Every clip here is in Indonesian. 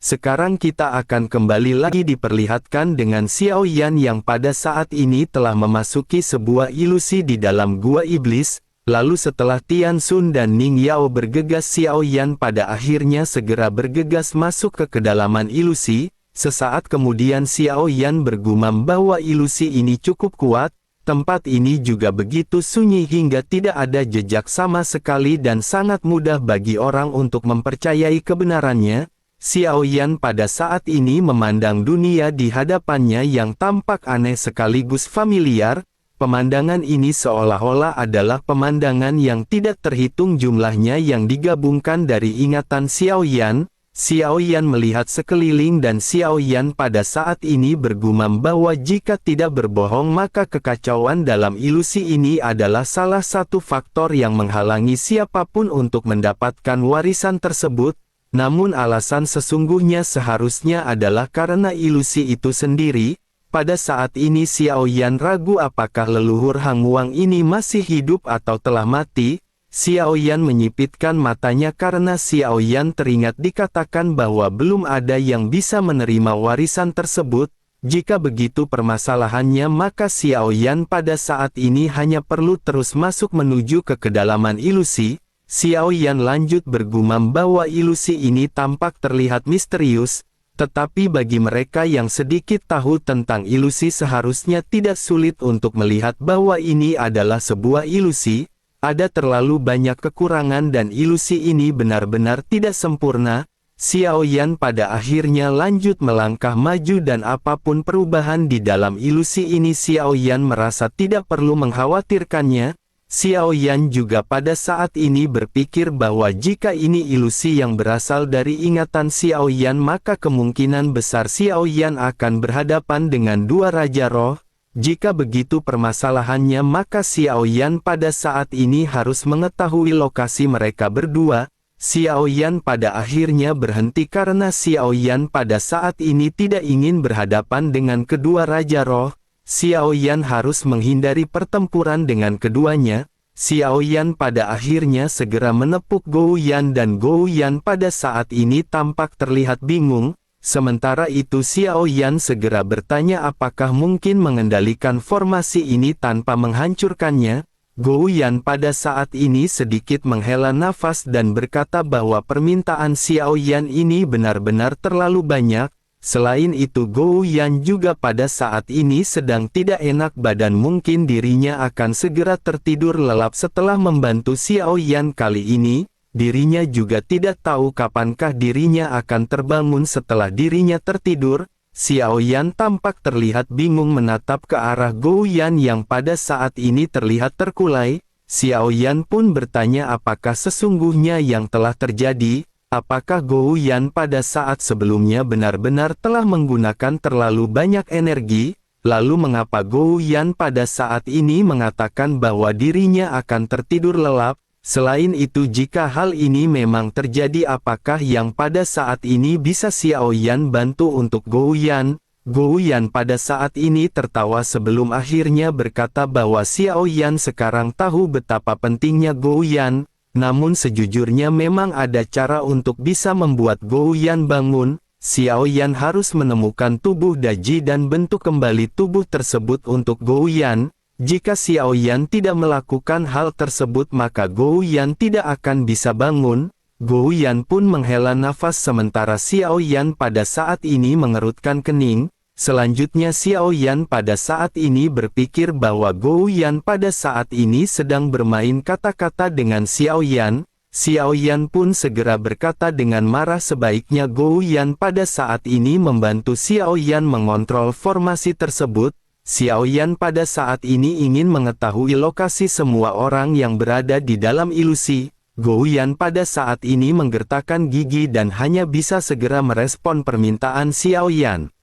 Sekarang kita akan kembali lagi diperlihatkan dengan Xiao Yan yang pada saat ini telah memasuki sebuah ilusi di dalam gua iblis. Lalu setelah Tian Xun dan Ning Yao bergegas, Xiao Yan pada akhirnya segera bergegas masuk ke kedalaman ilusi. Sesaat kemudian Xiao Yan bergumam bahwa ilusi ini cukup kuat. Tempat ini juga begitu sunyi hingga tidak ada jejak sama sekali dan sangat mudah bagi orang untuk mempercayai kebenarannya. Xiao Yan pada saat ini memandang dunia di hadapannya yang tampak aneh sekaligus familiar. Pemandangan ini seolah-olah adalah pemandangan yang tidak terhitung jumlahnya yang digabungkan dari ingatan Xiao Yan. Xiao Yan melihat sekeliling dan Xiao Yan pada saat ini bergumam bahwa jika tidak berbohong maka kekacauan dalam ilusi ini adalah salah satu faktor yang menghalangi siapapun untuk mendapatkan warisan tersebut. Namun alasan sesungguhnya seharusnya adalah karena ilusi itu sendiri. Pada saat ini Xiao Yan ragu apakah leluhur Hang Wang ini masih hidup atau telah mati. Xiao Yan menyipitkan matanya karena Xiao Yan teringat dikatakan bahwa belum ada yang bisa menerima warisan tersebut. Jika begitu permasalahannya maka Xiao Yan pada saat ini hanya perlu terus masuk menuju ke kedalaman ilusi. Xiao Yan lanjut bergumam bahwa ilusi ini tampak terlihat misterius, tetapi bagi mereka yang sedikit tahu tentang ilusi seharusnya tidak sulit untuk melihat bahwa ini adalah sebuah ilusi. Ada terlalu banyak kekurangan dan ilusi ini benar-benar tidak sempurna. Xiao Yan pada akhirnya lanjut melangkah maju dan apapun perubahan di dalam ilusi ini Xiao Yan merasa tidak perlu mengkhawatirkannya. Xiao Yan juga pada saat ini berpikir bahwa jika ini ilusi yang berasal dari ingatan Xiao Yan maka kemungkinan besar Xiao Yan akan berhadapan dengan dua Raja Roh. Jika begitu permasalahannya maka Xiao Yan pada saat ini harus mengetahui lokasi mereka berdua. Xiao Yan pada akhirnya berhenti karena Xiao Yan pada saat ini tidak ingin berhadapan dengan kedua Raja Roh. Xiao Yan harus menghindari pertempuran dengan keduanya. Xiao Yan pada akhirnya segera menepuk Gou Yan dan Gou Yan pada saat ini tampak terlihat bingung. Sementara itu Xiao Yan segera bertanya apakah mungkin mengendalikan formasi ini tanpa menghancurkannya. Gou Yan pada saat ini sedikit menghela nafas dan berkata bahwa permintaan Xiao Yan ini benar-benar terlalu banyak. Selain itu Gou Yan juga pada saat ini sedang tidak enak badan, mungkin dirinya akan segera tertidur lelap setelah membantu Xiao Yan kali ini. Dirinya juga tidak tahu kapankah dirinya akan terbangun setelah dirinya tertidur. Xiao Yan tampak terlihat bingung menatap ke arah Gou Yan yang pada saat ini terlihat terkulai. Xiao Yan pun bertanya apakah sesungguhnya yang telah terjadi. Apakah Gou Yan pada saat sebelumnya benar-benar telah menggunakan terlalu banyak energi? Lalu mengapa Gou Yan pada saat ini mengatakan bahwa dirinya akan tertidur lelap? Selain itu jika hal ini memang terjadi apakah yang pada saat ini bisa Xiao Yan bantu untuk Gou Yan? Gou Yan pada saat ini tertawa sebelum akhirnya berkata bahwa Xiao Yan sekarang tahu betapa pentingnya Gou Yan. Namun sejujurnya memang ada cara untuk bisa membuat Gou Yan bangun. Xiao Yan harus menemukan tubuh Daji dan bentuk kembali tubuh tersebut untuk Gou Yan. Jika Xiao Yan tidak melakukan hal tersebut maka Gou Yan tidak akan bisa bangun. Gou Yan pun menghela nafas sementara Xiao Yan pada saat ini mengerutkan kening. Selanjutnya Xiao Yan pada saat ini berpikir bahwa Gou Yan pada saat ini sedang bermain kata-kata dengan Xiao Yan. Xiao Yan pun segera berkata dengan marah sebaiknya Gou Yan pada saat ini membantu Xiao Yan mengontrol formasi tersebut. Xiao Yan pada saat ini ingin mengetahui lokasi semua orang yang berada di dalam ilusi. Gou Yan pada saat ini menggertakkan gigi dan hanya bisa segera merespon permintaan Xiao Yan.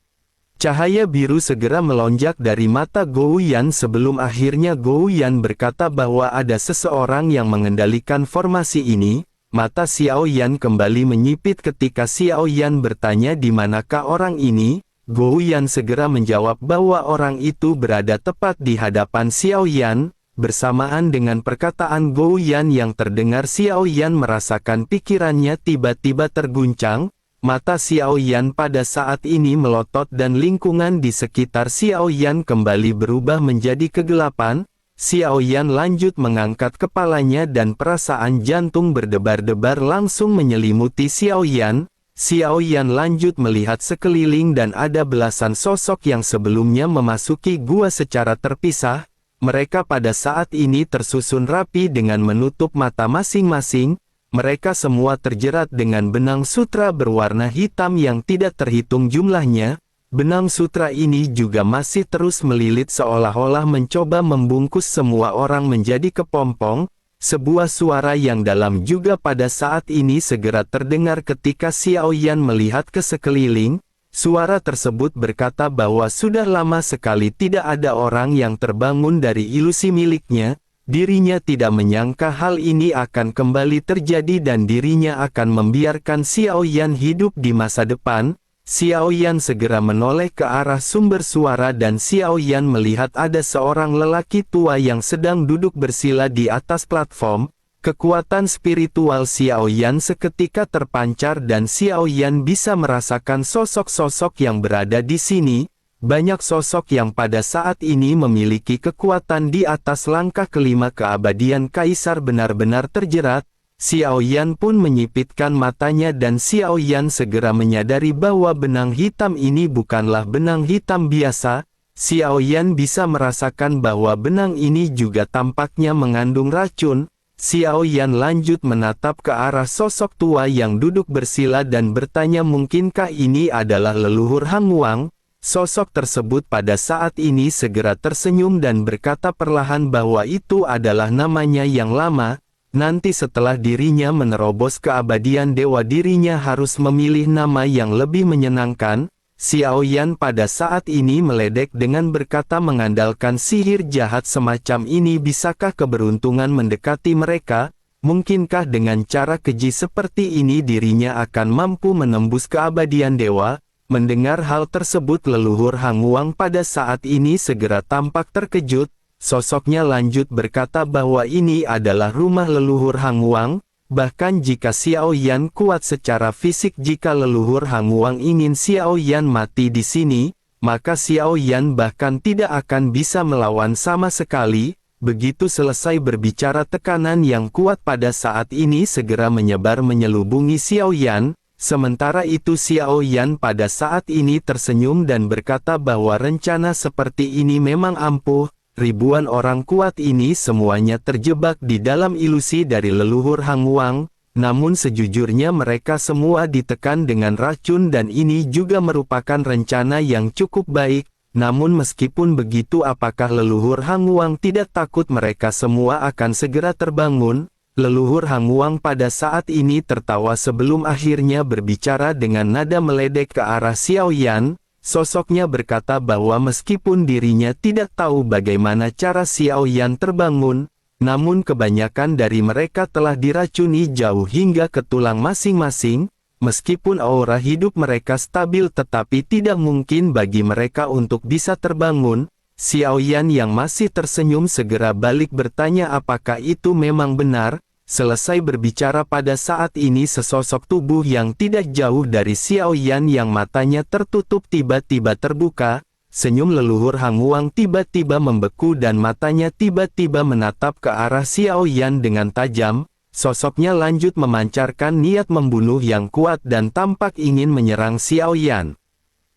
Cahaya biru segera melonjak dari mata Gou Yan sebelum akhirnya Gou Yan berkata bahwa ada seseorang yang mengendalikan formasi ini. Mata Xiao Yan kembali menyipit ketika Xiao Yan bertanya di manakah orang ini. Gou Yan segera menjawab bahwa orang itu berada tepat di hadapan Xiao Yan. Bersamaan dengan perkataan Gou Yan yang terdengar Xiao Yan merasakan pikirannya tiba-tiba terguncang. Mata Xiao Yan pada saat ini melotot dan lingkungan di sekitar Xiao Yan kembali berubah menjadi kegelapan. Xiao Yan lanjut mengangkat kepalanya dan perasaan jantung berdebar-debar langsung menyelimuti Xiao Yan. Xiao Yan lanjut melihat sekeliling dan ada belasan sosok yang sebelumnya memasuki gua secara terpisah. Mereka pada saat ini tersusun rapi dengan menutup mata masing-masing. Mereka semua terjerat dengan benang sutra berwarna hitam yang tidak terhitung jumlahnya. Benang sutra ini juga masih terus melilit seolah-olah mencoba membungkus semua orang menjadi kepompong. Sebuah suara yang dalam juga pada saat ini segera terdengar ketika Xiao Yan melihat ke sekeliling. Suara tersebut berkata bahwa sudah lama sekali tidak ada orang yang terbangun dari ilusi miliknya. Dirinya tidak menyangka hal ini akan kembali terjadi dan dirinya akan membiarkan Xiao Yan hidup di masa depan. Xiao Yan segera menoleh ke arah sumber suara dan Xiao Yan melihat ada seorang lelaki tua yang sedang duduk bersila di atas platform. Kekuatan spiritual Xiao Yan seketika terpancar dan Xiao Yan bisa merasakan sosok-sosok yang berada di sini. Banyak sosok yang pada saat ini memiliki kekuatan di atas langkah kelima keabadian Kaisar benar-benar terjerat. Xiao Yan pun menyipitkan matanya dan Xiao Yan segera menyadari bahwa benang hitam ini bukanlah benang hitam biasa. Xiao Yan bisa merasakan bahwa benang ini juga tampaknya mengandung racun. Xiao Yan lanjut menatap ke arah sosok tua yang duduk bersila dan bertanya, mungkinkah ini adalah leluhur Hang Wang? Sosok tersebut pada saat ini segera tersenyum dan berkata perlahan bahwa itu adalah namanya yang lama. Nanti setelah dirinya menerobos keabadian dewa dirinya harus memilih nama yang lebih menyenangkan. Xiao Yan pada saat ini meledek dengan berkata, mengandalkan sihir jahat semacam ini bisakah keberuntungan mendekati mereka? Mungkinkah dengan cara keji seperti ini dirinya akan mampu menembus keabadian dewa? Mendengar hal tersebut leluhur Hang Wang pada saat ini segera tampak terkejut. Sosoknya lanjut berkata bahwa ini adalah rumah leluhur Hang Wang. Bahkan jika Xiao Yan kuat secara fisik, jika leluhur Hang Wang ingin Xiao Yan mati di sini, maka Xiao Yan bahkan tidak akan bisa melawan sama sekali. Begitu selesai berbicara, tekanan yang kuat pada saat ini segera menyebar menyelubungi Xiao Yan. Sementara itu Xiao Yan pada saat ini tersenyum dan berkata bahwa rencana seperti ini memang ampuh. Ribuan orang kuat ini semuanya terjebak di dalam ilusi dari leluhur Hang Wang. Namun sejujurnya mereka semua ditekan dengan racun dan ini juga merupakan rencana yang cukup baik. Namun meskipun begitu, apakah leluhur Hang Wang tidak takut mereka semua akan segera terbangun? Leluhur Hang Wang pada saat ini tertawa sebelum akhirnya berbicara dengan nada meledek ke arah Xiao Yan. Sosoknya berkata bahwa meskipun dirinya tidak tahu bagaimana cara Xiao Yan terbangun, namun kebanyakan dari mereka telah diracuni jauh hingga ke tulang masing-masing. Meskipun aura hidup mereka stabil tetapi tidak mungkin bagi mereka untuk bisa terbangun. Xiao Yan yang masih tersenyum segera balik bertanya apakah itu memang benar. Selesai berbicara pada saat ini sesosok tubuh yang tidak jauh dari Xiao Yan yang matanya tertutup tiba-tiba terbuka. Senyum leluhur Hang Wang tiba-tiba membeku dan matanya tiba-tiba menatap ke arah Xiao Yan dengan tajam. Sosoknya lanjut memancarkan niat membunuh yang kuat dan tampak ingin menyerang Xiao Yan.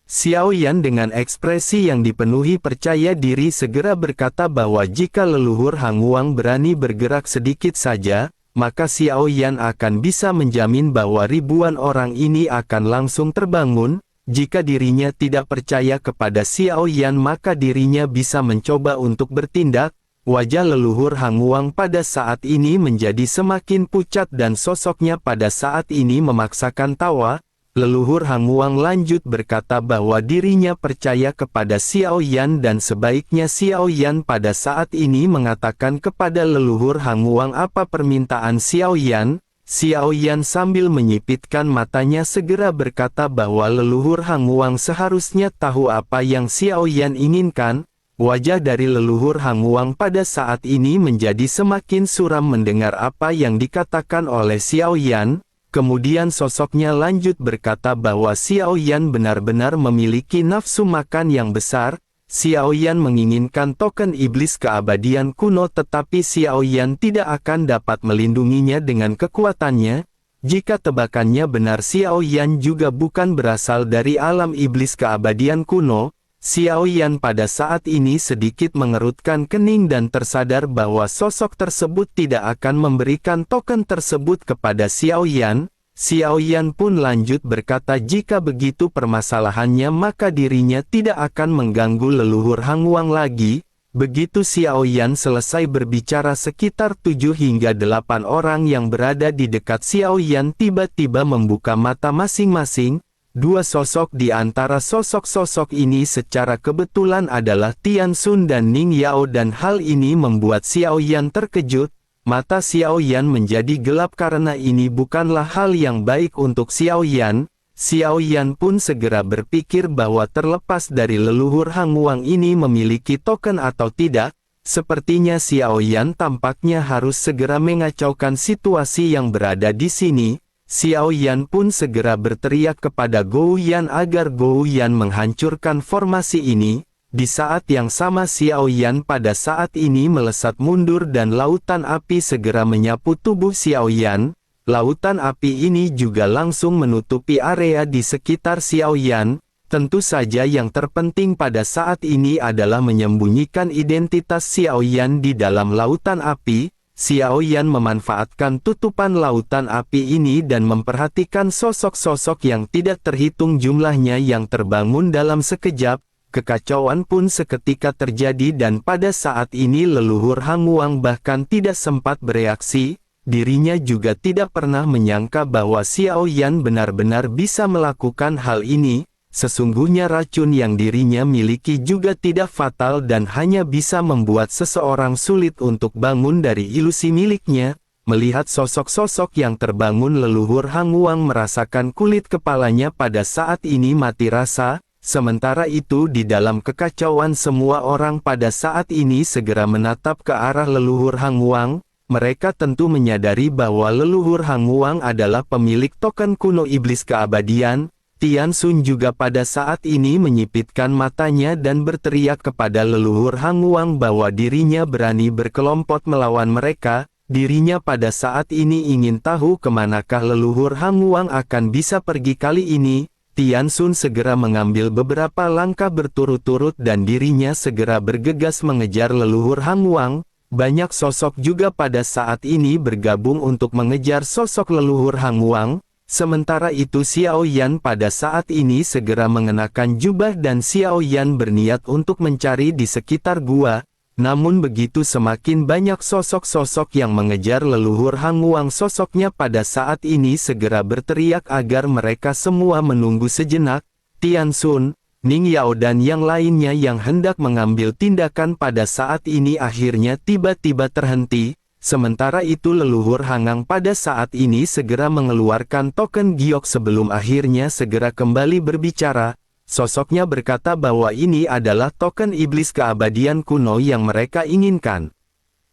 Xiao Yan dengan ekspresi yang dipenuhi percaya diri segera berkata bahwa jika leluhur Hang Wang berani bergerak sedikit saja, maka Xiao Yan akan bisa menjamin bahwa ribuan orang ini akan langsung terbangun. Jika dirinya tidak percaya kepada Xiao Yan maka dirinya bisa mencoba untuk bertindak. Wajah leluhur Hang Wang pada saat ini menjadi semakin pucat dan sosoknya pada saat ini memaksakan tawa. Leluhur Hang Wang lanjut berkata bahwa dirinya percaya kepada Xiao Yan dan sebaiknya Xiao Yan pada saat ini mengatakan kepada leluhur Hang Wang apa permintaan Xiao Yan. Xiao Yan sambil menyipitkan matanya segera berkata bahwa leluhur Hang Wang seharusnya tahu apa yang Xiao Yan inginkan. Wajah dari leluhur Hang Wang pada saat ini menjadi semakin suram mendengar apa yang dikatakan oleh Xiao Yan. Kemudian sosoknya lanjut berkata bahwa Xiao Yan benar-benar memiliki nafsu makan yang besar. Xiao Yan menginginkan token iblis keabadian kuno, tetapi Xiao Yan tidak akan dapat melindunginya dengan kekuatannya. Jika tebakannya benar, Xiao Yan juga bukan berasal dari alam iblis keabadian kuno. Xiao Yan pada saat ini sedikit mengerutkan kening dan tersadar bahwa sosok tersebut tidak akan memberikan token tersebut kepada Xiao Yan. Xiao Yan pun lanjut berkata, jika begitu permasalahannya maka dirinya tidak akan mengganggu leluhur Hang Wang lagi. Begitu Xiao Yan selesai berbicara, sekitar 7 hingga 8 orang yang berada di dekat Xiao Yan tiba-tiba membuka mata masing-masing. Dua sosok di antara sosok-sosok ini secara kebetulan adalah Tian Xun dan Ning Yao, dan hal ini membuat Xiao Yan terkejut. Mata Xiao Yan menjadi gelap karena ini bukanlah hal yang baik untuk Xiao Yan. Xiao Yan pun segera berpikir bahwa terlepas dari leluhur Hang Wang ini memiliki token atau tidak, sepertinya Xiao Yan tampaknya harus segera mengacaukan situasi yang berada di sini. Xiao Yan pun segera berteriak kepada Gou Yan agar Gou Yan menghancurkan formasi ini. Di saat yang sama Xiao Yan pada saat ini melesat mundur dan lautan api segera menyapu tubuh Xiao Yan. Lautan api ini juga langsung menutupi area di sekitar Xiao Yan. Tentu saja yang terpenting pada saat ini adalah menyembunyikan identitas Xiao Yan di dalam lautan api. Xiao Yan memanfaatkan tutupan lautan api ini dan memperhatikan sosok-sosok yang tidak terhitung jumlahnya yang terbangun dalam sekejap. Kekacauan pun seketika terjadi dan pada saat ini leluhur Hang Wang bahkan tidak sempat bereaksi. Dirinya juga tidak pernah menyangka bahwa Xiao Yan benar-benar bisa melakukan hal ini. Sesungguhnya racun yang dirinya miliki juga tidak fatal dan hanya bisa membuat seseorang sulit untuk bangun dari ilusi miliknya. Melihat sosok-sosok yang terbangun, leluhur Hang Wang merasakan kulit kepalanya pada saat ini mati rasa. Sementara itu di dalam kekacauan semua orang pada saat ini segera menatap ke arah leluhur Hang Wang. Mereka tentu menyadari bahwa leluhur Hang Wang adalah pemilik token kuno iblis keabadian. Tian Xun juga pada saat ini menyipitkan matanya dan berteriak kepada leluhur Hang Wang bahwa dirinya berani berkelompok melawan mereka. Dirinya pada saat ini ingin tahu kemanakah leluhur Hang Wang akan bisa pergi kali ini. Tian Xun segera mengambil beberapa langkah berturut-turut dan dirinya segera bergegas mengejar leluhur Hang Wang. Banyak sosok juga pada saat ini bergabung untuk mengejar sosok leluhur Hang Wang. Sementara itu Xiao Yan pada saat ini segera mengenakan jubah dan Xiao Yan berniat untuk mencari di sekitar gua. Namun begitu semakin banyak sosok-sosok yang mengejar leluhur Hang Wang, sosoknya pada saat ini segera berteriak agar mereka semua menunggu sejenak. Tian Xun, Ning Yao dan yang lainnya yang hendak mengambil tindakan pada saat ini akhirnya tiba-tiba terhenti. Sementara itu leluhur Hangang pada saat ini segera mengeluarkan token giok sebelum akhirnya segera kembali berbicara. Sosoknya berkata bahwa ini adalah token iblis keabadian kuno yang mereka inginkan.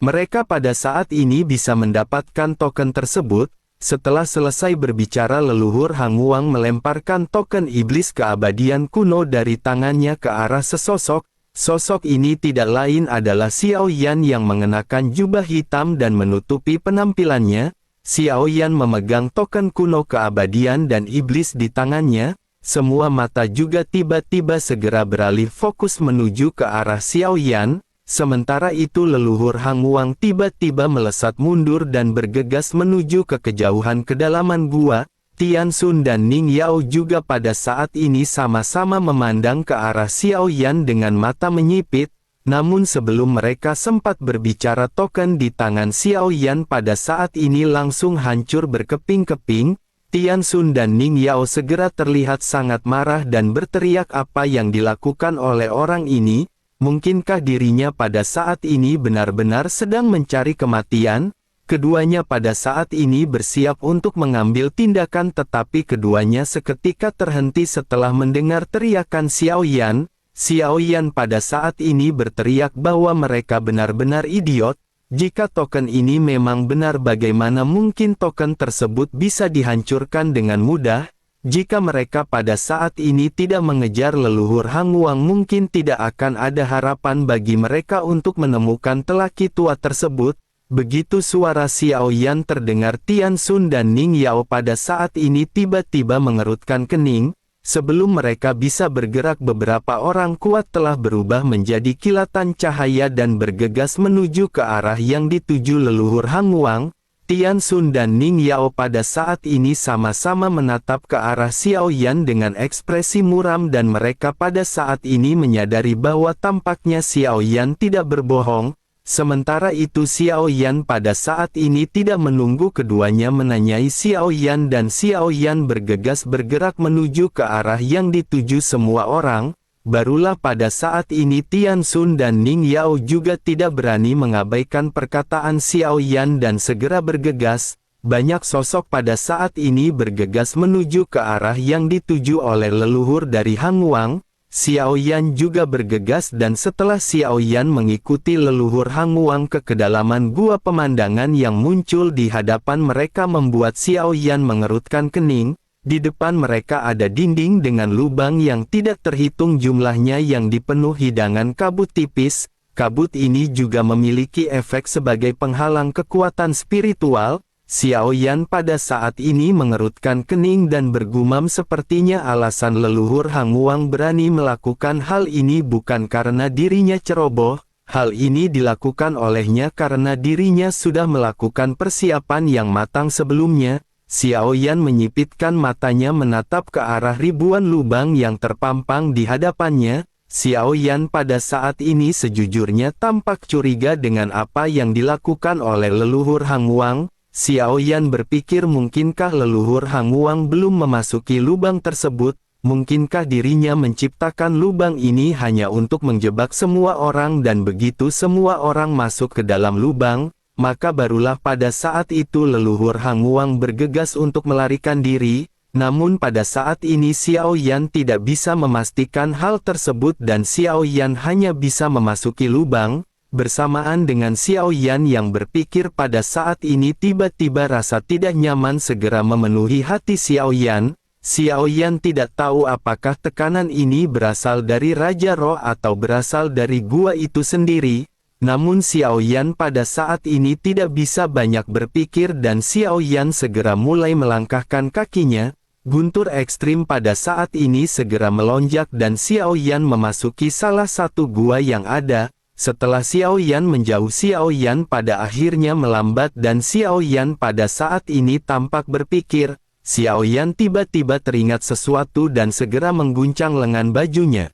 Mereka pada saat ini bisa mendapatkan token tersebut. Setelah selesai berbicara, leluhur Hang Wang melemparkan token iblis keabadian kuno dari tangannya ke arah sesosok. Sosok ini tidak lain adalah Xiao Yan yang mengenakan jubah hitam dan menutupi penampilannya. Xiao Yan memegang token kuno keabadian dan iblis di tangannya. Semua mata juga tiba-tiba segera beralih fokus menuju ke arah Xiao Yan. Sementara itu leluhur Hang Wang tiba-tiba melesat mundur dan bergegas menuju ke kejauhan kedalaman gua. Tian Xun dan Ning Yao juga pada saat ini sama-sama memandang ke arah Xiao Yan dengan mata menyipit. Namun sebelum mereka sempat berbicara, token di tangan Xiao Yan pada saat ini langsung hancur berkeping-keping. Tian Xun dan Ning Yao segera terlihat sangat marah dan berteriak apa yang dilakukan oleh orang ini. Mungkinkah dirinya pada saat ini benar-benar sedang mencari kematian? Keduanya pada saat ini bersiap untuk mengambil tindakan, tetapi keduanya seketika terhenti setelah mendengar teriakan Xiao Yan. Xiao Yan pada saat ini berteriak bahwa mereka benar-benar idiot. Jika token ini memang benar, bagaimana mungkin token tersebut bisa dihancurkan dengan mudah? Jika mereka pada saat ini tidak mengejar leluhur Hang Wang, mungkin tidak akan ada harapan bagi mereka untuk menemukan lelaki tua tersebut. Begitu suara Xiao Yan terdengar, Tian Xun dan Ning Yao pada saat ini tiba-tiba mengerutkan kening. Sebelum mereka bisa bergerak, beberapa orang kuat telah berubah menjadi kilatan cahaya dan bergegas menuju ke arah yang dituju leluhur Hang Wang. Tian Xun dan Ning Yao pada saat ini sama-sama menatap ke arah Xiao Yan dengan ekspresi muram, dan mereka pada saat ini menyadari bahwa tampaknya Xiao Yan tidak berbohong. Sementara itu Xiao Yan pada saat ini tidak menunggu keduanya menanyai Xiao Yan, dan Xiao Yan bergegas bergerak menuju ke arah yang dituju semua orang. Barulah pada saat ini Tian Xun dan Ning Yao juga tidak berani mengabaikan perkataan Xiao Yan dan segera bergegas. Banyak sosok pada saat ini bergegas menuju ke arah yang dituju oleh leluhur dari Hang Wang. Xiao Yan juga bergegas, dan setelah Xiao Yan mengikuti leluhur Hang Wang ke kedalaman gua, pemandangan yang muncul di hadapan mereka membuat Xiao Yan mengerutkan kening. Di depan mereka ada dinding dengan lubang yang tidak terhitung jumlahnya yang dipenuhi hidangan kabut tipis. Kabut ini juga memiliki efek sebagai penghalang kekuatan spiritual. Xiao Yan pada saat ini mengerutkan kening dan bergumam, sepertinya alasan leluhur Hang Wang berani melakukan hal ini bukan karena dirinya ceroboh. Hal ini dilakukan olehnya karena dirinya sudah melakukan persiapan yang matang sebelumnya. Xiao Yan menyipitkan matanya menatap ke arah ribuan lubang yang terpampang di hadapannya. Xiao Yan pada saat ini sejujurnya tampak curiga dengan apa yang dilakukan oleh leluhur Hang Wang. Xiao Yan berpikir, mungkinkah leluhur Hang Wang belum memasuki lubang tersebut? Mungkinkah dirinya menciptakan lubang ini hanya untuk menjebak semua orang, dan begitu semua orang masuk ke dalam lubang, maka barulah pada saat itu leluhur Hang Wang bergegas untuk melarikan diri. Namun pada saat ini Xiao Yan tidak bisa memastikan hal tersebut, dan Xiao Yan hanya bisa memasuki lubang. Bersamaan dengan Xiao Yan yang berpikir pada saat ini, tiba-tiba rasa tidak nyaman segera memenuhi hati Xiao Yan. Xiao Yan tidak tahu apakah tekanan ini berasal dari Raja Roh atau berasal dari gua itu sendiri. Namun Xiao Yan pada saat ini tidak bisa banyak berpikir, dan Xiao Yan segera mulai melangkahkan kakinya. Guntur ekstrim pada saat ini segera melonjak, dan Xiao Yan memasuki salah satu gua yang ada. Setelah Xiao Yan menjauh, Xiao Yan pada akhirnya melambat, dan Xiao Yan pada saat ini tampak berpikir. Xiao Yan tiba-tiba teringat sesuatu dan segera mengguncang lengan bajunya.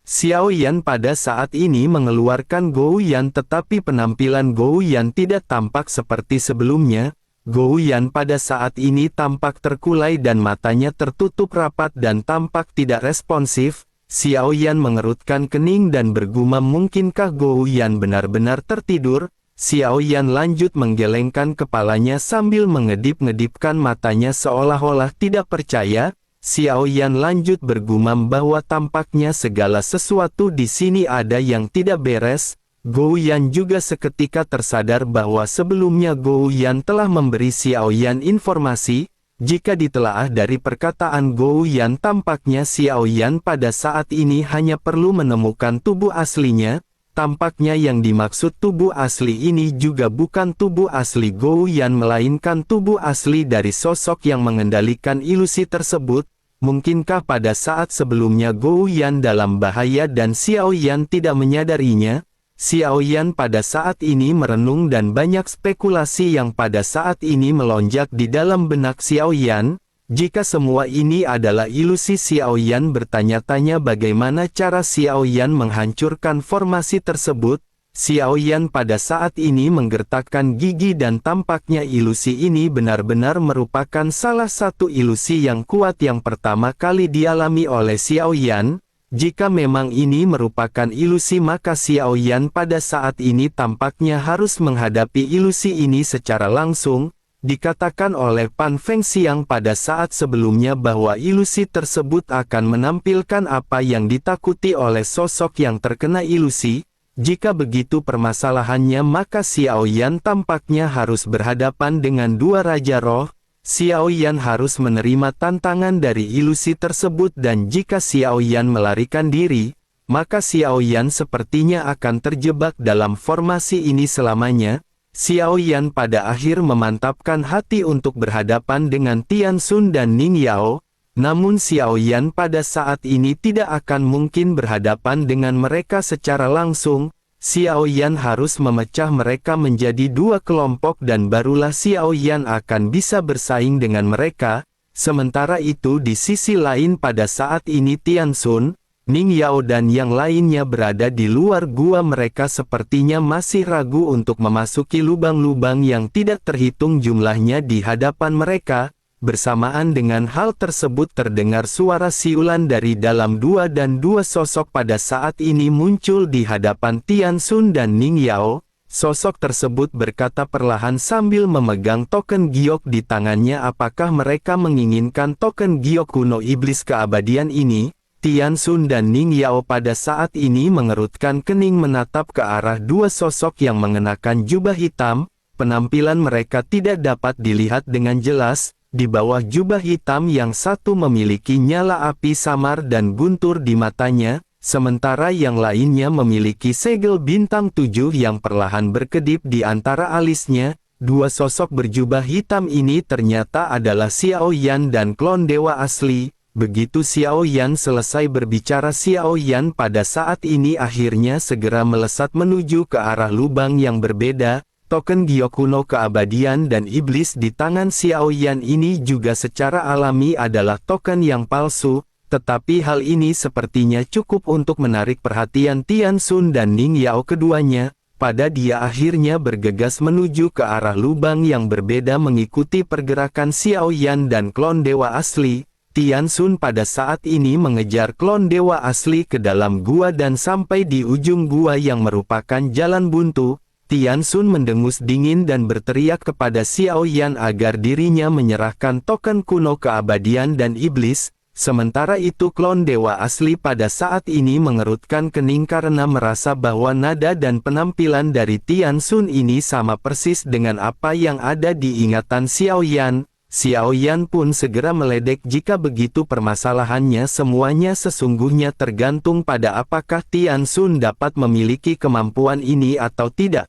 Xiao Yan pada saat ini mengeluarkan Gou Yan, tetapi penampilan Gou Yan tidak tampak seperti sebelumnya. Gou Yan pada saat ini tampak terkulai dan matanya tertutup rapat dan tampak tidak responsif. Xiao Yan mengerutkan kening dan bergumam, mungkinkah Gou Yan benar-benar tertidur? Xiao Yan lanjut menggelengkan kepalanya sambil mengedip-ngedipkan matanya seolah-olah tidak percaya. Xiao Yan lanjut bergumam bahwa tampaknya segala sesuatu di sini ada yang tidak beres. Gou Yan juga seketika tersadar bahwa sebelumnya Gou Yan telah memberi Xiao Yan informasi. Jika ditelaah dari perkataan Gou Yan, tampaknya Xiao Yan pada saat ini hanya perlu menemukan tubuh aslinya. Tampaknya yang dimaksud tubuh asli ini juga bukan tubuh asli Gou Yan, melainkan tubuh asli dari sosok yang mengendalikan ilusi tersebut. Mungkinkah pada saat sebelumnya Gou Yan dalam bahaya dan Xiao Yan tidak menyadarinya? Xiao Yan pada saat ini merenung, dan banyak spekulasi yang pada saat ini melonjak di dalam benak Xiao Yan. Jika semua ini adalah ilusi, Xiao Yan bertanya-tanya bagaimana cara Xiao Yan menghancurkan formasi tersebut. Xiao Yan pada saat ini menggertakkan gigi, dan tampaknya ilusi ini benar-benar merupakan salah satu ilusi yang kuat yang pertama kali dialami oleh Xiao Yan. Jika memang ini merupakan ilusi, maka Xiao Yan pada saat ini tampaknya harus menghadapi ilusi ini secara langsung. Dikatakan oleh Pan Feng Xiang pada saat sebelumnya bahwa ilusi tersebut akan menampilkan apa yang ditakuti oleh sosok yang terkena ilusi. Jika begitu permasalahannya, maka Xiao Yan tampaknya harus berhadapan dengan dua Raja Roh. Xiao Yan harus menerima tantangan dari ilusi tersebut, dan jika Xiao Yan melarikan diri, maka Xiao Yan sepertinya akan terjebak dalam formasi ini selamanya. Xiao Yan pada akhir memantapkan hati untuk berhadapan dengan Tian Xun dan Ning Yao, namun Xiao Yan pada saat ini tidak akan mungkin berhadapan dengan mereka secara langsung. Xiao Yan harus memecah mereka menjadi dua kelompok dan barulah Xiao Yan akan bisa bersaing dengan mereka. Sementara itu di sisi lain pada saat ini Tian Xun, Ning Yao dan yang lainnya berada di luar gua. Mereka sepertinya masih ragu untuk memasuki lubang-lubang yang tidak terhitung jumlahnya di hadapan mereka. Bersamaan dengan hal tersebut terdengar suara siulan dari dalam dua, dan dua sosok pada saat ini muncul di hadapan Tian Xun dan Ning Yao. Sosok tersebut berkata perlahan sambil memegang token giok di tangannya, apakah mereka menginginkan token giok kuno iblis keabadian ini? Tian Xun dan Ning Yao pada saat ini mengerutkan kening menatap ke arah dua sosok yang mengenakan jubah hitam. Penampilan mereka tidak dapat dilihat dengan jelas. Di bawah jubah hitam yang satu memiliki nyala api samar dan guntur di matanya, sementara yang lainnya memiliki segel bintang 7 yang perlahan berkedip di antara alisnya. Dua sosok berjubah hitam ini ternyata adalah Xiao Yan dan klon dewa asli. Begitu Xiao Yan selesai berbicara, Xiao Yan pada saat ini akhirnya segera melesat menuju ke arah lubang yang berbeda. Token giok kuno keabadian dan iblis di tangan Xiao Yan ini juga secara alami adalah token yang palsu, tetapi hal ini sepertinya cukup untuk menarik perhatian Tian Xun dan Ning Yao. Keduanya, pada dia akhirnya bergegas menuju ke arah lubang yang berbeda mengikuti pergerakan Xiao Yan dan klon dewa asli. Tian Xun pada saat ini mengejar klon dewa asli ke dalam gua dan sampai di ujung gua yang merupakan jalan buntu. Tian Xun mendengus dingin dan berteriak kepada Xiao Yan agar dirinya menyerahkan token kuno keabadian dan iblis. Sementara itu klon dewa asli pada saat ini mengerutkan kening karena merasa bahwa nada dan penampilan dari Tian Xun ini sama persis dengan apa yang ada di ingatan Xiao Yan. Xiao Yan pun segera meledek, jika begitu permasalahannya semuanya sesungguhnya tergantung pada apakah Tian Xun dapat memiliki kemampuan ini atau tidak.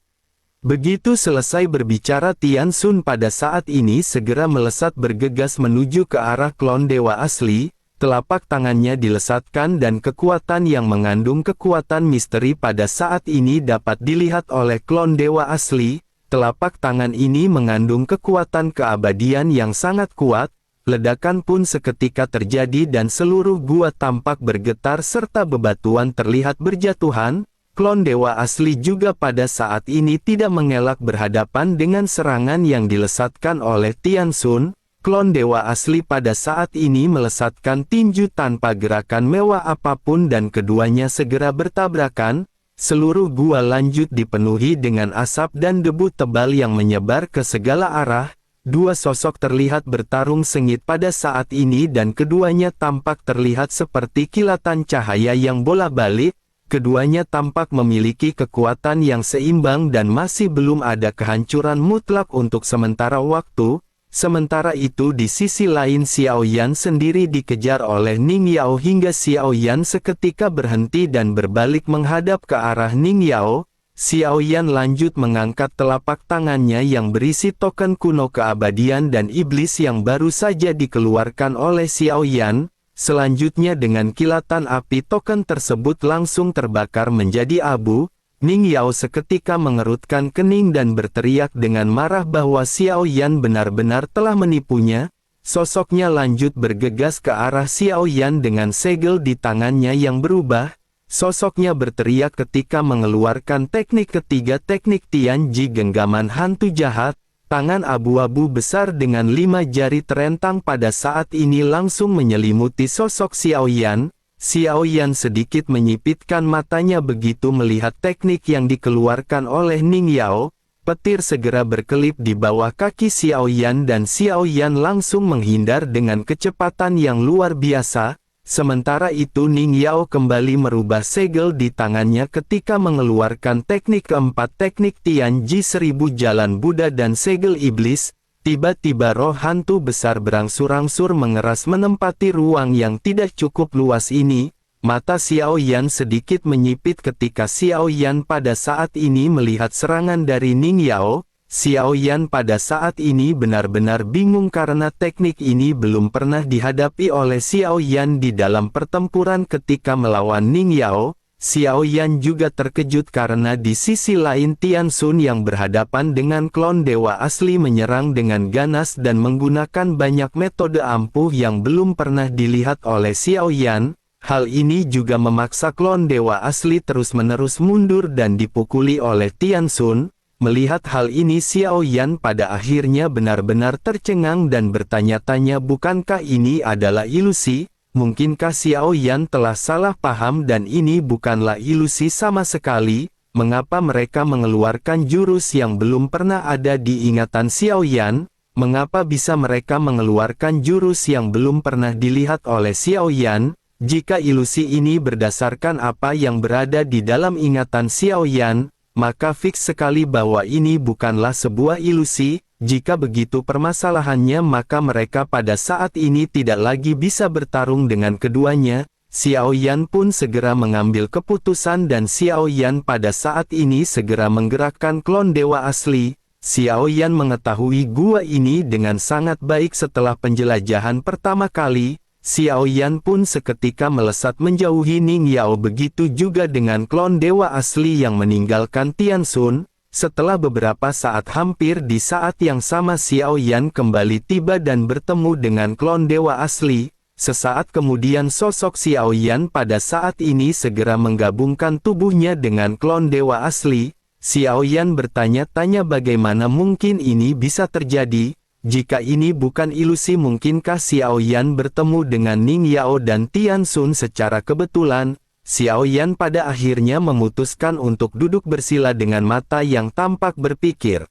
Begitu selesai berbicara, Tian Xun pada saat ini segera melesat bergegas menuju ke arah klon dewa asli. Telapak tangannya dilesatkan dan kekuatan yang mengandung kekuatan misteri pada saat ini dapat dilihat oleh klon dewa asli. Telapak tangan ini mengandung kekuatan keabadian yang sangat kuat. Ledakan pun seketika terjadi dan seluruh gua tampak bergetar serta bebatuan terlihat berjatuhan. Klon dewa asli juga pada saat ini tidak mengelak berhadapan dengan serangan yang dilesatkan oleh Tian Xun. Klon dewa asli pada saat ini melesatkan tinju tanpa gerakan mewah apapun dan keduanya segera bertabrakan. Seluruh gua lanjut dipenuhi dengan asap dan debu tebal yang menyebar ke segala arah. Dua sosok terlihat bertarung sengit pada saat ini dan keduanya tampak terlihat seperti kilatan cahaya yang bolak-balik. Keduanya tampak memiliki kekuatan yang seimbang dan masih belum ada kehancuran mutlak untuk sementara waktu. Sementara itu di sisi lain Xiao Yan sendiri dikejar oleh Ning Yao hingga Xiao Yan seketika berhenti dan berbalik menghadap ke arah Ning Yao. Xiao Yan lanjut mengangkat telapak tangannya yang berisi token kuno keabadian dan iblis yang baru saja dikeluarkan oleh Xiao Yan. Selanjutnya dengan kilatan api token tersebut langsung terbakar menjadi abu. Ning Yao seketika mengerutkan kening dan berteriak dengan marah bahwa Xiao Yan benar-benar telah menipunya. Sosoknya lanjut bergegas ke arah Xiao Yan dengan segel di tangannya yang berubah. Sosoknya berteriak ketika mengeluarkan teknik ketiga, teknik Tianji genggaman hantu jahat. Tangan abu-abu besar dengan 5 jari terentang pada saat ini langsung menyelimuti sosok Xiao Yan. Xiao Yan sedikit menyipitkan matanya begitu melihat teknik yang dikeluarkan oleh Ning Yao. Petir segera berkelip di bawah kaki Xiao Yan dan Xiao Yan langsung menghindar dengan kecepatan yang luar biasa. Sementara itu Ning Yao kembali merubah segel di tangannya ketika mengeluarkan teknik keempat, teknik Tianji 1000 Jalan Buddha dan segel iblis. Tiba-tiba roh hantu besar berangsur-angsur mengeras menempati ruang yang tidak cukup luas ini. Mata Xiao Yan sedikit menyipit ketika Xiao Yan pada saat ini melihat serangan dari Ning Yao. Xiao Yan pada saat ini benar-benar bingung karena teknik ini belum pernah dihadapi oleh Xiao Yan di dalam pertempuran ketika melawan Ning Yao. Xiao Yan juga terkejut karena di sisi lain Tian Xun yang berhadapan dengan klon dewa asli menyerang dengan ganas dan menggunakan banyak metode ampuh yang belum pernah dilihat oleh Xiao Yan. Hal ini juga memaksa klon dewa asli terus-menerus mundur dan dipukuli oleh Tian Xun. Melihat hal ini Xiao Yan pada akhirnya benar-benar tercengang dan bertanya-tanya, bukankah ini adalah ilusi? Mungkinkah Xiao Yan telah salah paham dan ini bukanlah ilusi sama sekali? Mengapa mereka mengeluarkan jurus yang belum pernah ada di ingatan Xiao Yan? Mengapa bisa mereka mengeluarkan jurus yang belum pernah dilihat oleh Xiao Yan? Jika ilusi ini berdasarkan apa yang berada di dalam ingatan Xiao Yan, maka fix sekali bahwa ini bukanlah sebuah ilusi. Jika begitu permasalahannya, maka mereka pada saat ini tidak lagi bisa bertarung dengan keduanya. Xiao Yan pun segera mengambil keputusan dan Xiao Yan pada saat ini segera menggerakkan klon dewa asli. Xiao Yan mengetahui gua ini dengan sangat baik setelah penjelajahan pertama kali. Xiao Yan pun seketika melesat menjauhi Ning Yao, begitu juga dengan klon dewa asli yang meninggalkan Tian Xun. Setelah beberapa saat, hampir di saat yang sama Xiao Yan kembali tiba dan bertemu dengan klon dewa asli. Sesaat kemudian sosok Xiao Yan pada saat ini segera menggabungkan tubuhnya dengan klon dewa asli. Xiao Yan bertanya-tanya bagaimana mungkin ini bisa terjadi. Jika ini bukan ilusi, mungkinkah Xiao Yan bertemu dengan Ning Yao dan Tian Xun secara kebetulan? Xiao Yan pada akhirnya memutuskan untuk duduk bersila dengan mata yang tampak berpikir.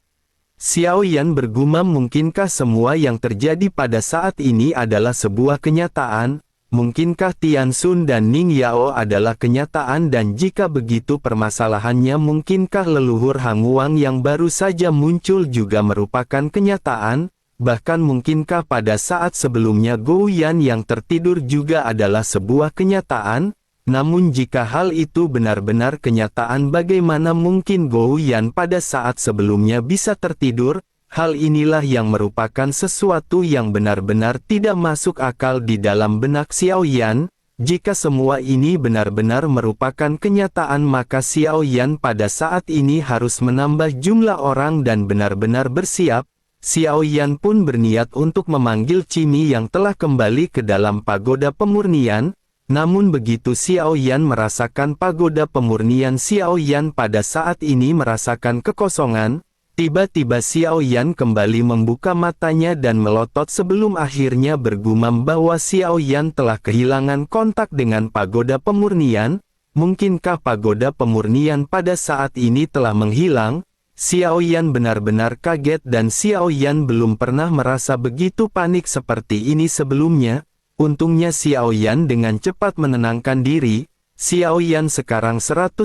Xiao Yan bergumam, mungkinkah semua yang terjadi pada saat ini adalah sebuah kenyataan? Mungkinkah Tian Xun dan Ning Yao adalah kenyataan, dan jika begitu permasalahannya, mungkinkah leluhur Han Wuang yang baru saja muncul juga merupakan kenyataan? Bahkan mungkinkah pada saat sebelumnya Gou Yan yang tertidur juga adalah sebuah kenyataan? Namun jika hal itu benar-benar kenyataan, bagaimana mungkin Gou Yan pada saat sebelumnya bisa tertidur? Hal inilah yang merupakan sesuatu yang benar-benar tidak masuk akal di dalam benak Xiao Yan. Jika semua ini benar-benar merupakan kenyataan, maka Xiao Yan pada saat ini harus menambah jumlah orang dan benar-benar bersiap. Xiao Yan pun berniat untuk memanggil Cimi yang telah kembali ke dalam pagoda pemurnian. Namun begitu Xiao Yan merasakan pagoda pemurnian, Xiao Yan pada saat ini merasakan kekosongan. Tiba-tiba Xiao Yan kembali membuka matanya dan melotot sebelum akhirnya bergumam bahwa Xiao Yan telah kehilangan kontak dengan pagoda pemurnian. Mungkinkah pagoda pemurnian pada saat ini telah menghilang? Xiao Yan benar-benar kaget dan Xiao Yan belum pernah merasa begitu panik seperti ini sebelumnya. Untungnya Xiao Yan dengan cepat menenangkan diri. Xiao Yan sekarang 100%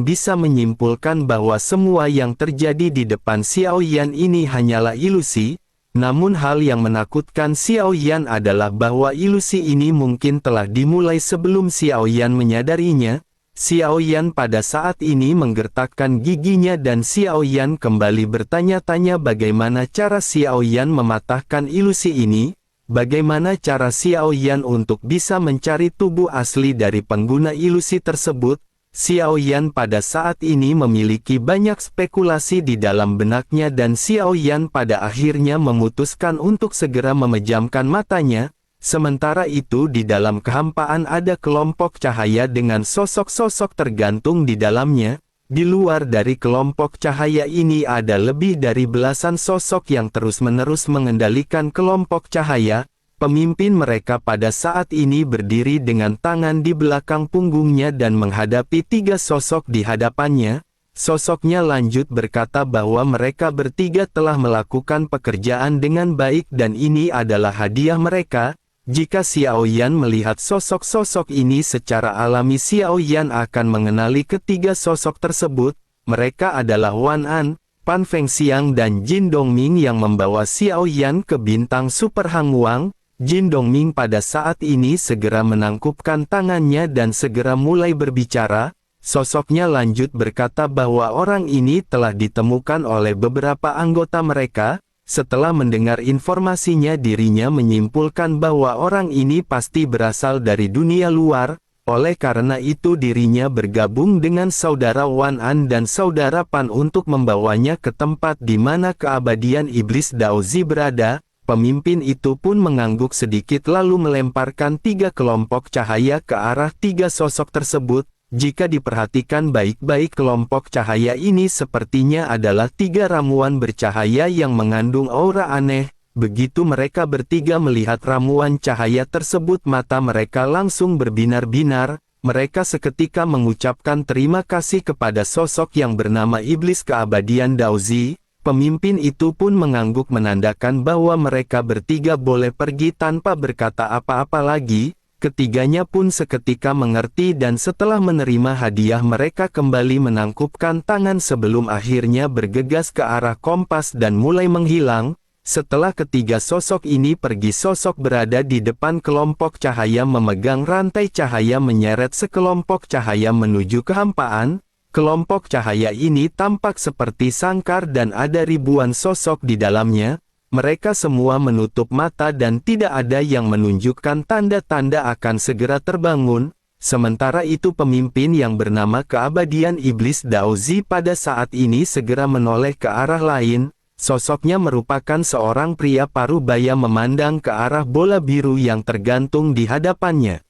bisa menyimpulkan bahwa semua yang terjadi di depan Xiao Yan ini hanyalah ilusi. Namun hal yang menakutkan Xiao Yan adalah bahwa ilusi ini mungkin telah dimulai sebelum Xiao Yan menyadarinya. Xiao Yan pada saat ini menggertakkan giginya dan Xiao Yan kembali bertanya-tanya bagaimana cara Xiao Yan mematahkan ilusi ini. Bagaimana cara Xiao Yan untuk bisa mencari tubuh asli dari pengguna ilusi tersebut? Xiao Yan pada saat ini memiliki banyak spekulasi di dalam benaknya dan Xiao Yan pada akhirnya memutuskan untuk segera memejamkan matanya. Sementara itu di dalam kehampaan ada kelompok cahaya dengan sosok-sosok tergantung di dalamnya. Di luar dari kelompok cahaya ini ada lebih dari belasan sosok yang terus-menerus mengendalikan kelompok cahaya. Pemimpin mereka pada saat ini berdiri dengan tangan di belakang punggungnya dan menghadapi 3 sosok di hadapannya. Sosoknya lanjut berkata bahwa mereka bertiga telah melakukan pekerjaan dengan baik dan ini adalah hadiah mereka. Jika Xiao Yan melihat sosok-sosok ini secara alami, Xiao Yan akan mengenali ketiga sosok tersebut. Mereka adalah Wan An, Pan Fengxiang dan Jin Dongming yang membawa Xiao Yan ke bintang Super Hangwang. Jin Dongming pada saat ini segera menangkupkan tangannya dan segera mulai berbicara. Sosoknya lanjut berkata bahwa orang ini telah ditemukan oleh beberapa anggota mereka. Setelah mendengar informasinya, dirinya menyimpulkan bahwa orang ini pasti berasal dari dunia luar. Oleh karena itu dirinya bergabung dengan saudara Wan An dan saudara Pan untuk membawanya ke tempat di mana keabadian iblis Daozi berada. Pemimpin itu pun mengangguk sedikit lalu melemparkan 3 kelompok cahaya ke arah 3 sosok tersebut. Jika diperhatikan baik-baik, kelompok cahaya ini sepertinya adalah 3 ramuan bercahaya yang mengandung aura aneh. Begitu mereka bertiga melihat ramuan cahaya tersebut, mata mereka langsung berbinar-binar. Mereka seketika mengucapkan terima kasih kepada sosok yang bernama Iblis Keabadian Daozi. Pemimpin itu pun mengangguk menandakan bahwa mereka bertiga boleh pergi tanpa berkata apa-apa lagi. Ketiganya pun seketika mengerti dan setelah menerima hadiah mereka kembali menangkupkan tangan sebelum akhirnya bergegas ke arah kompas dan mulai menghilang. Setelah ketiga sosok ini pergi, sosok berada di depan kelompok cahaya memegang rantai cahaya menyeret sekelompok cahaya menuju kehampaan. Kelompok cahaya ini tampak seperti sangkar dan ada ribuan sosok di dalamnya. Mereka semua menutup mata dan tidak ada yang menunjukkan tanda-tanda akan segera terbangun. Sementara itu pemimpin yang bernama Keabadian Iblis Daozi pada saat ini segera menoleh ke arah lain. Sosoknya merupakan seorang pria parubaya memandang ke arah bola biru yang tergantung di hadapannya.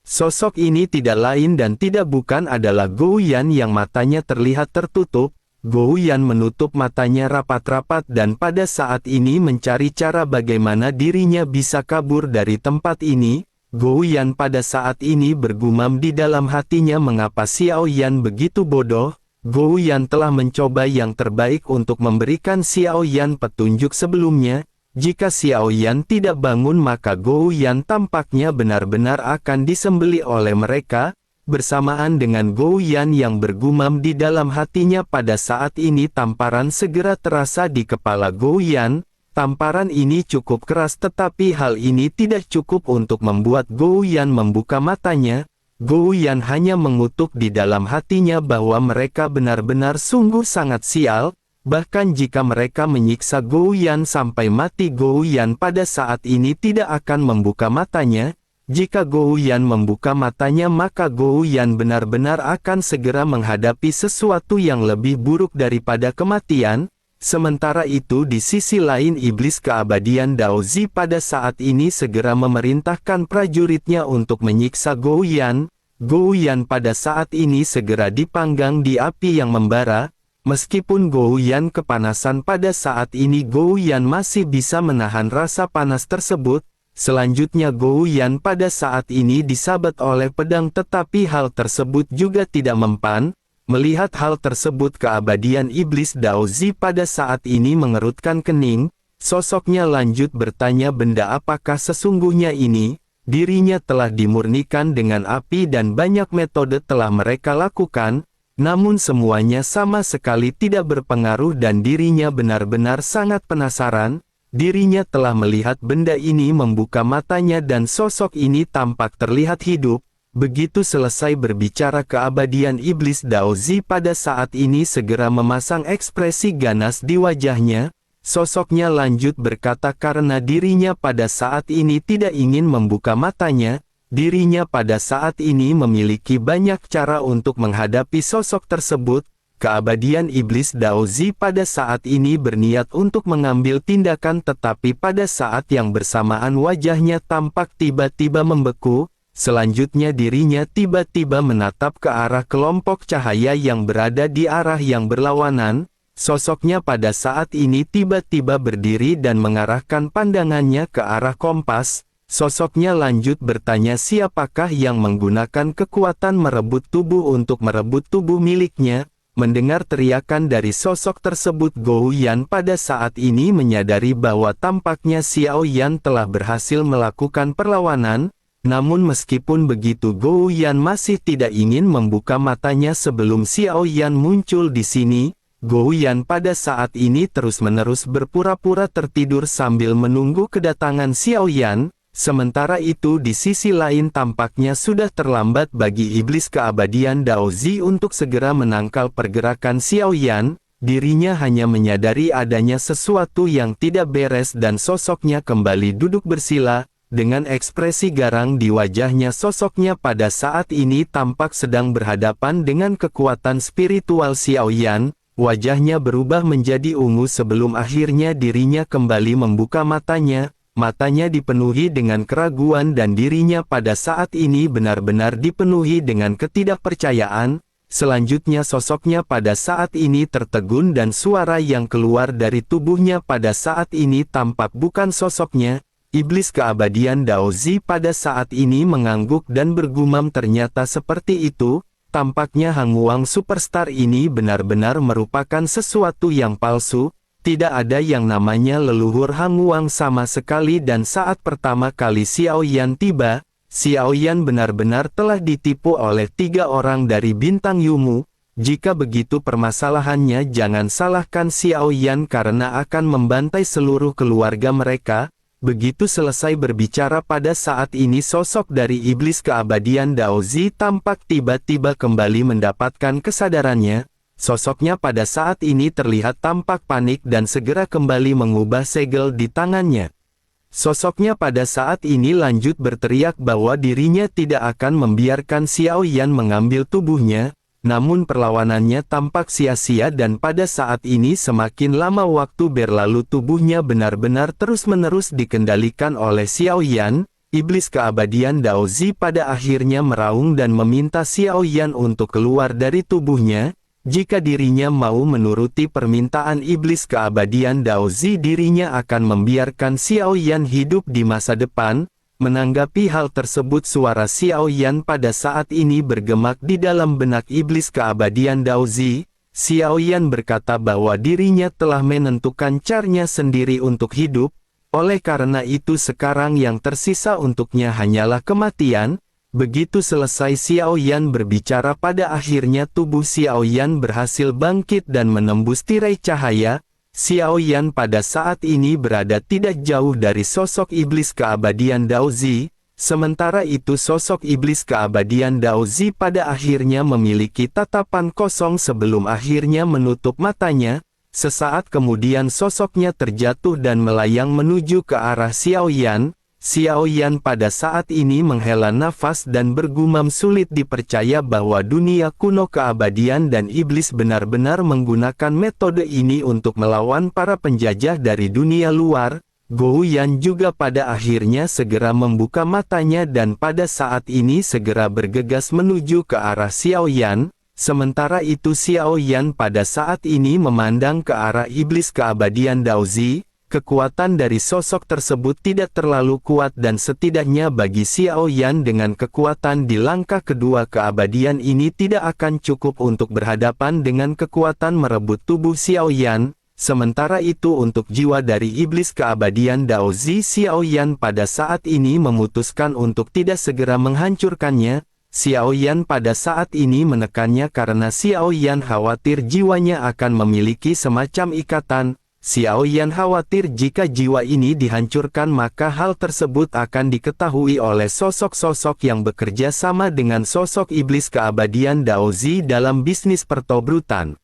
Sosok ini tidak lain dan tidak bukan adalah Gou Yan yang matanya terlihat tertutup. Gou Yan menutup matanya rapat-rapat dan pada saat ini mencari cara bagaimana dirinya bisa kabur dari tempat ini. Gou Yan pada saat ini bergumam di dalam hatinya, mengapa Xiao Yan begitu bodoh. Gou Yan telah mencoba yang terbaik untuk memberikan Xiao Yan petunjuk sebelumnya. Jika Xiao Yan tidak bangun maka Gou Yan tampaknya benar-benar akan disembelih oleh mereka. Bersamaan dengan Gou Yan yang bergumam di dalam hatinya pada saat ini, tamparan segera terasa di kepala Gou Yan. Tamparan ini cukup keras tetapi hal ini tidak cukup untuk membuat Gou Yan membuka matanya. Gou Yan hanya mengutuk di dalam hatinya bahwa mereka benar-benar sungguh sangat sial. Bahkan jika mereka menyiksa Gou Yan sampai mati, Gou Yan pada saat ini tidak akan membuka matanya. Jika Gou Yan membuka matanya maka Gou Yan benar-benar akan segera menghadapi sesuatu yang lebih buruk daripada kematian. Sementara itu di sisi lain Iblis Keabadian Daozi pada saat ini segera memerintahkan prajuritnya untuk menyiksa Gou Yan. Gou Yan pada saat ini segera dipanggang di api yang membara. Meskipun Gou Yan kepanasan pada saat ini, Gou Yan masih bisa menahan rasa panas tersebut. Selanjutnya Gou Yan pada saat ini disabet oleh pedang tetapi hal tersebut juga tidak mempan. Melihat hal tersebut Keabadian Iblis Daozi pada saat ini mengerutkan kening. Sosoknya lanjut bertanya, benda apakah sesungguhnya ini? Dirinya telah dimurnikan dengan api dan banyak metode telah mereka lakukan. Namun semuanya sama sekali tidak berpengaruh dan dirinya benar-benar sangat penasaran. Dirinya telah melihat benda ini membuka matanya dan sosok ini tampak terlihat hidup. Begitu selesai berbicara Keabadian Iblis Daozi pada saat ini segera memasang ekspresi ganas di wajahnya. Sosoknya lanjut berkata karena dirinya pada saat ini tidak ingin membuka matanya. Dirinya pada saat ini memiliki banyak cara untuk menghadapi sosok tersebut. Keabadian Iblis Daozi pada saat ini berniat untuk mengambil tindakan tetapi pada saat yang bersamaan wajahnya tampak tiba-tiba membeku. Selanjutnya dirinya tiba-tiba menatap ke arah kelompok cahaya yang berada di arah yang berlawanan. Sosoknya pada saat ini tiba-tiba berdiri dan mengarahkan pandangannya ke arah kompas. Sosoknya lanjut bertanya siapakah yang menggunakan kekuatan merebut tubuh untuk merebut tubuh miliknya. Mendengar teriakan dari sosok tersebut, Gou Yan pada saat ini menyadari bahwa tampaknya Xiao Yan telah berhasil melakukan perlawanan. Namun meskipun begitu, Gou Yan masih tidak ingin membuka matanya sebelum Xiao Yan muncul di sini. Gou Yan pada saat ini terus-menerus berpura-pura tertidur sambil menunggu kedatangan Xiao Yan. Sementara itu di sisi lain tampaknya sudah terlambat bagi iblis keabadian Dao Zi untuk segera menangkal pergerakan Xiao Yan. Dirinya hanya menyadari adanya sesuatu yang tidak beres dan sosoknya kembali duduk bersila. Dengan ekspresi garang di wajahnya, sosoknya pada saat ini tampak sedang berhadapan dengan kekuatan spiritual Xiao Yan. Wajahnya berubah menjadi ungu sebelum akhirnya dirinya kembali membuka matanya. Matanya dipenuhi dengan keraguan dan dirinya pada saat ini benar-benar dipenuhi dengan ketidakpercayaan. Selanjutnya sosoknya pada saat ini tertegun dan suara yang keluar dari tubuhnya pada saat ini tampak bukan sosoknya. Iblis keabadian Dao Zi pada saat ini mengangguk dan bergumam, ternyata seperti itu. Tampaknya Hanguang Superstar ini benar-benar merupakan sesuatu yang palsu. Tidak ada yang namanya leluhur Hanguang sama sekali, dan saat pertama kali Xiao Yan tiba, Xiao Yan benar-benar telah ditipu oleh 3 orang dari bintang Yumu. Jika begitu permasalahannya, jangan salahkan Xiao Yan karena akan membantai seluruh keluarga mereka. Begitu selesai berbicara pada saat ini, sosok dari iblis keabadian Dao Zi tampak tiba-tiba kembali mendapatkan kesadarannya. Sosoknya pada saat ini terlihat tampak panik dan segera kembali mengubah segel di tangannya. Sosoknya pada saat ini lanjut berteriak bahwa dirinya tidak akan membiarkan Xiao Yan mengambil tubuhnya. Namun perlawanannya tampak sia-sia dan pada saat ini semakin lama waktu berlalu tubuhnya benar-benar terus-menerus dikendalikan oleh Xiao Yan. Iblis keabadian Dao Zi pada akhirnya meraung dan meminta Xiao Yan untuk keluar dari tubuhnya. Jika dirinya mau menuruti permintaan iblis keabadian Dao Zi, dirinya akan membiarkan Xiao Yan hidup di masa depan. Menanggapi hal tersebut, suara Xiao Yan pada saat ini bergemak di dalam benak iblis keabadian Dao Zi. Xiao Yan berkata bahwa dirinya telah menentukan caranya sendiri untuk hidup. Oleh karena itu sekarang yang tersisa untuknya hanyalah kematian. Begitu selesai Xiao Yan berbicara, pada akhirnya tubuh Xiao Yan berhasil bangkit dan menembus tirai cahaya. Xiao Yan pada saat ini berada tidak jauh dari sosok iblis keabadian Dao Zi. Sementara itu sosok iblis keabadian Dao Zi pada akhirnya memiliki tatapan kosong sebelum akhirnya menutup matanya. Sesaat kemudian sosoknya terjatuh dan melayang menuju ke arah Xiao Yan. Xiao Yan pada saat ini menghela nafas dan bergumam, sulit dipercaya bahwa dunia kuno keabadian dan iblis benar-benar menggunakan metode ini untuk melawan para penjajah dari dunia luar. Gou Yan juga pada akhirnya segera membuka matanya dan pada saat ini segera bergegas menuju ke arah Xiao Yan. Sementara itu Xiao Yan pada saat ini memandang ke arah iblis keabadian Dao Zi. Kekuatan dari sosok tersebut tidak terlalu kuat dan setidaknya bagi Xiao Yan dengan kekuatan di langkah kedua keabadian ini tidak akan cukup untuk berhadapan dengan kekuatan merebut tubuh Xiao Yan. Sementara itu untuk jiwa dari iblis keabadian Dao Zi, Xiao Yan pada saat ini memutuskan untuk tidak segera menghancurkannya. Xiao Yan pada saat ini menekannya karena Xiao Yan khawatir jiwanya akan memiliki semacam ikatan. Xiao Yan khawatir jika jiwa ini dihancurkan maka hal tersebut akan diketahui oleh sosok-sosok yang bekerja sama dengan sosok iblis keabadian Dao Zi dalam bisnis pertobrutan.